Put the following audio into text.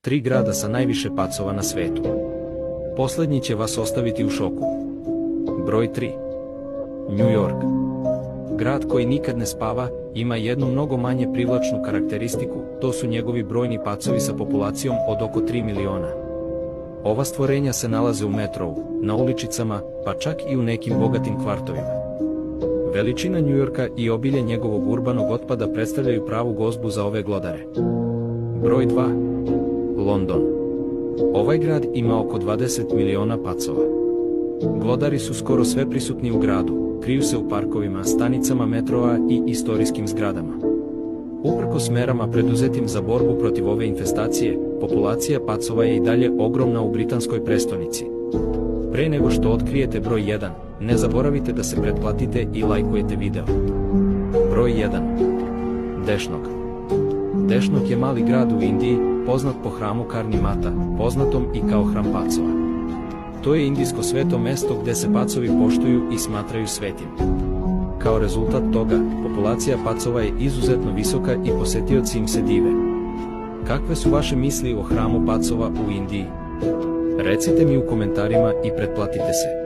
3 grada sa najviše pacova na svetu. Poslednji će vas ostaviti u šoku. Broj 3. New York. Grad koji nikad ne spava, ima jednu mnogo manje privlačnu karakteristiku, to su njegovi brojni pacovi sa populacijom od oko 3 miliona. Ova stvorenja se nalaze u metrou, na uličicama, pa čak i u nekim bogatim kvartovima. Veličina Njujorka i obilje njegovog urbanog otpada predstavljaju pravu gozbu za ove glodare. Broj 2. London. Ovaj grad ima oko 20 miliona pacova. Glodari su skoro sve prisutni u gradu, kriju se u parkovima, stanicama metroa i istorijskim zgradama. Uprkos merama preduzetim za borbu protiv ove infestacije, populacija pacova je i dalje ogromna u britanskoj prestonici. Pre nego što otkrijete broj 1, ne zaboravite da se pretplatite i lajkujete video. Broj 1. Dešnok. Dešnok je mali grad u Indiji, poznat po hramu Karni Mata, poznatom i kao hram pacova. To je indijsko sveto mesto gde se pacovi poštuju i smatraju svetim. Kao rezultat toga, populacija pacova je izuzetno visoka i posetioci im se dive. Kakve su vaše misli o hramu pacova u Indiji? Recite mi u komentarima i pretplatite se.